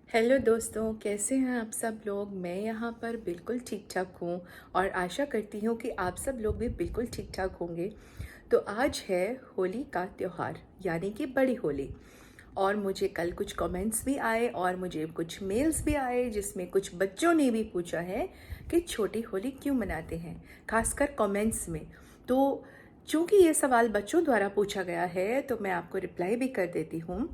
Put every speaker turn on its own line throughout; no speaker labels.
Hello दोस्तों, कैसे हैं आप सब लोग। मैं यहाँ पर बिल्कुल ठीक ठाक हूँ और आशा करती हूँ कि आप सब लोग भी बिल्कुल ठीक ठाक होंगे। तो आज है होली का त्यौहार यानी कि बड़ी होली। और मुझे कल कुछ कमेंट्स भी आए और मुझे कुछ मेल्स भी आए जिसमें कुछ बच्चों ने भी पूछा है कि छोटी होली क्यों मनाते हैं, खासकर कमेंट्स में। तो चूंकि ये सवाल बच्चों द्वारा पूछा गया है तो मैं आपको रिप्लाई भी कर देती हूँ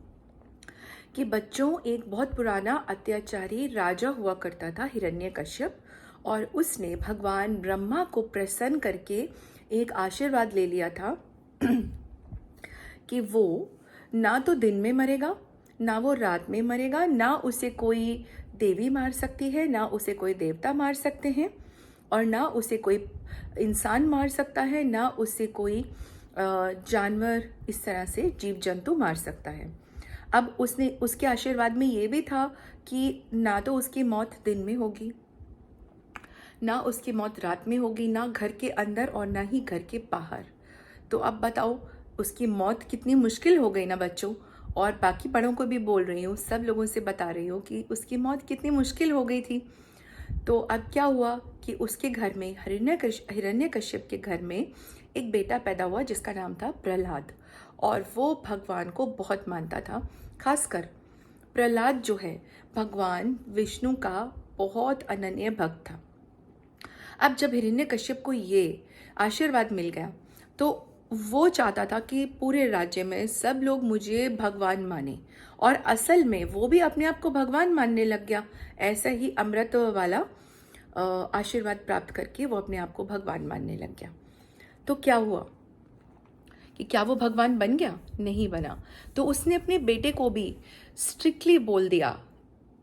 कि बच्चों, एक बहुत पुराना अत्याचारी राजा हुआ करता था हिरण्यकश्यप, और उसने भगवान ब्रह्मा को प्रसन्न करके एक आशीर्वाद ले लिया था कि वो ना तो दिन में मरेगा, ना वो रात में मरेगा, ना उसे कोई देवी मार सकती है, ना उसे कोई देवता मार सकते हैं, और ना उसे कोई इंसान मार सकता है, ना उसे कोई जानवर, इस तरह से जीव जंतु मार सकता है। अब उसने उसके आशीर्वाद में ये भी था कि ना तो उसकी मौत दिन में होगी, ना उसकी मौत रात में होगी, ना घर के अंदर और ना ही घर के बाहर। तो अब बताओ उसकी मौत कितनी मुश्किल हो गई ना बच्चों। और बाकी बड़ों को भी बोल रही हूँ, सब लोगों से बता रही हूँ कि उसकी मौत कितनी मुश्किल हो गई थी। तो अब क्या हुआ कि उसके घर में, हिरण्यकश्यप के घर में एक बेटा पैदा हुआ जिसका नाम था प्रहलाद। और वो भगवान को बहुत मानता था। खासकर प्रहलाद जो है, भगवान विष्णु का बहुत अनन्य भक्त था। अब जब हिरण्यकश्यप को ये आशीर्वाद मिल गया तो वो चाहता था कि पूरे राज्य में सब लोग मुझे भगवान माने, और असल में वो भी अपने आप को भगवान मानने लग गया। ऐसा ही अमृत वाला आशीर्वाद प्राप्त करके वो अपने आप को भगवान मानने लग गया। तो क्या हुआ कि क्या वो भगवान बन गया? नहीं बना। तो उसने अपने बेटे को भी स्ट्रिक्टली बोल दिया,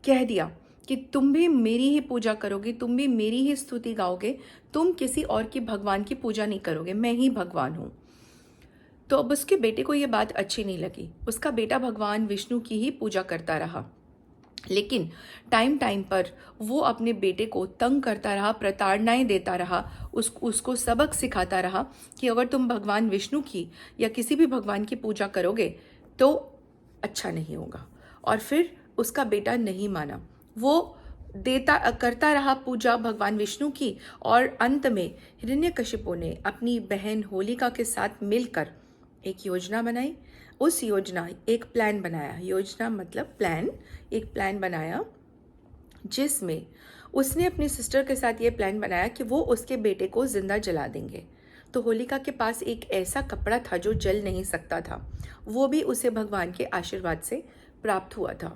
कह दिया कि तुम भी मेरी ही पूजा करोगे, तुम भी मेरी ही स्तुति गाओगे, तुम किसी और की भगवान की पूजा नहीं करोगे, मैं ही भगवान हूँ। तो अब उसके बेटे को ये बात अच्छी नहीं लगी। उसका बेटा भगवान विष्णु की ही पूजा करता रहा, लेकिन टाइम टाइम पर वो अपने बेटे को तंग करता रहा, प्रताड़नाएं देता रहा, उसको सबक सिखाता रहा कि अगर तुम भगवान विष्णु की या किसी भी भगवान की पूजा करोगे तो अच्छा नहीं होगा। और फिर उसका बेटा नहीं माना। वो देता करता रहा पूजा भगवान विष्णु की, और अंत में हिरण्यकशिपु ने अपनी बहन होलिका के साथ मिलकर एक योजना बनाई। उस योजना एक प्लान बनाया, योजना मतलब प्लान, एक प्लान बनाया जिसमें उसने अपनी सिस्टर के साथ ये प्लान बनाया कि वो उसके बेटे को जिंदा जला देंगे। तो होलिका के पास एक ऐसा कपड़ा था जो जल नहीं सकता था, वो भी उसे भगवान के आशीर्वाद से प्राप्त हुआ था।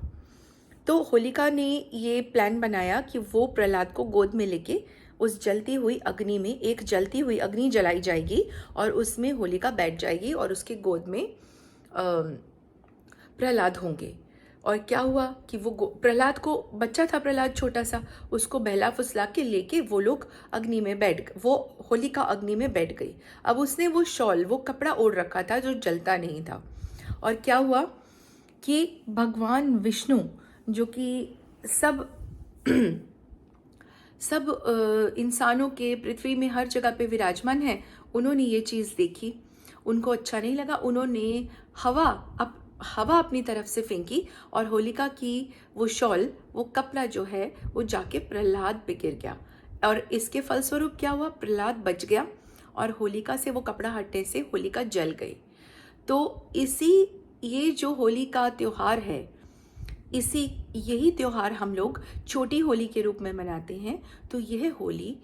तो होलिका ने ये प्लान बनाया कि वो प्रहलाद को गोद में लेके उस जलती हुई अग्नि में, एक जलती हुई अग्नि जलाई जाएगी और उसमें होलिका बैठ जाएगी और उसके गोद में प्रहलाद होंगे। और क्या हुआ कि वो प्रहलाद को, बच्चा था प्रहलाद छोटा सा, उसको बहला फुसला के लेके वो लोग अग्नि में बैठ, वो होलिका अग्नि में बैठ गई। अब उसने वो शॉल, वो कपड़ा ओढ़ रखा था जो जलता नहीं था। और क्या हुआ कि भगवान विष्णु, जो कि सब सब इंसानों के पृथ्वी में हर जगह पे विराजमान है, उन्होंने ये चीज़ देखी, उनको अच्छा नहीं लगा। उन्होंने हवा हवा अपनी तरफ से फेंकी और होलिका की वो शॉल, वो कपड़ा जो है, वो जाके प्रहलाद पे गिर गया। और इसके फलस्वरूप क्या हुआ, प्रहलाद बच गया और होलिका से वो कपड़ा हटने से होलिका जल गई। तो ये जो होली का त्योहार है, यही त्योहार हम लोग छोटी होली के रूप में मनाते हैं। तो यह होली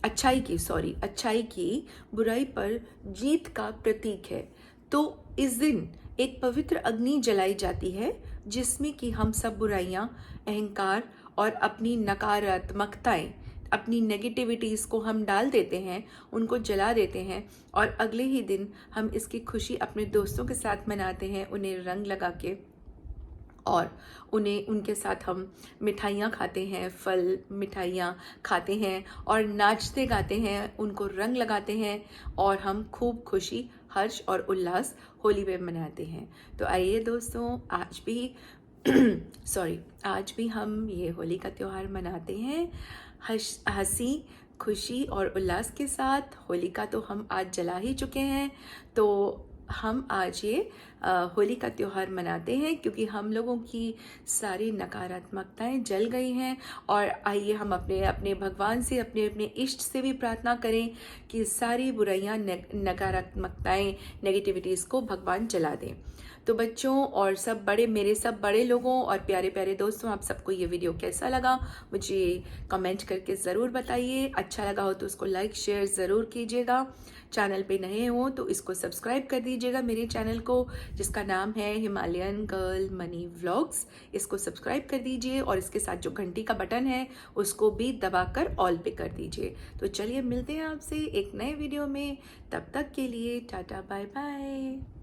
अच्छाई की बुराई पर जीत का प्रतीक है। तो इस दिन एक पवित्र अग्नि जलाई जाती है जिसमें कि हम सब बुराइयां, अहंकार और अपनी नकारात्मकताएं, अपनी नेगेटिविटीज को हम डाल देते हैं, उनको जला देते हैं, और अगले ही दिन हम इसकी खुशी अपने दोस्तों के साथ मनाते हैं, उन्हें रंग लगा के, और उनके साथ हम मिठाइयाँ खाते हैं, फल मिठाइयाँ खाते हैं और नाचते गाते हैं, उनको रंग लगाते हैं, और हम खूब खुशी, हर्ष और उल्लास होली में मनाते हैं। तो आइए दोस्तों, आज भी हम ये होली का त्यौहार मनाते हैं हंसी, खुशी और उल्लास के साथ। होलिका तो हम आज जला ही चुके हैं, तो हम आज ये होली का त्यौहार मनाते हैं, क्योंकि हम लोगों की सारी नकारात्मकताएं जल गई हैं। और आइए हम अपने अपने भगवान से, अपने अपने इष्ट से भी प्रार्थना करें कि सारी बुराइयां, नकारात्मकताएं, नेगेटिविटीज़ को भगवान जला दें। तो बच्चों और सब बड़े, मेरे सब बड़े लोगों और प्यारे प्यारे दोस्तों, आप सबको ये वीडियो कैसा लगा मुझे कमेंट करके ज़रूर बताइए। अच्छा लगा हो तो उसको लाइक शेयर ज़रूर कीजिएगा। चैनल पे नए हो तो इसको सब्सक्राइब कर दीजिएगा, मेरे चैनल को जिसका नाम है हिमालयन गर्ल मनी व्लॉग्स। इसको सब्सक्राइब कर दीजिए और इसके साथ जो घंटी का बटन है उसको भी दबाकर ऑल पे कर दीजिए। तो चलिए मिलते हैं आपसे एक नए वीडियो में, तब तक के लिए टाटा बाय बाय।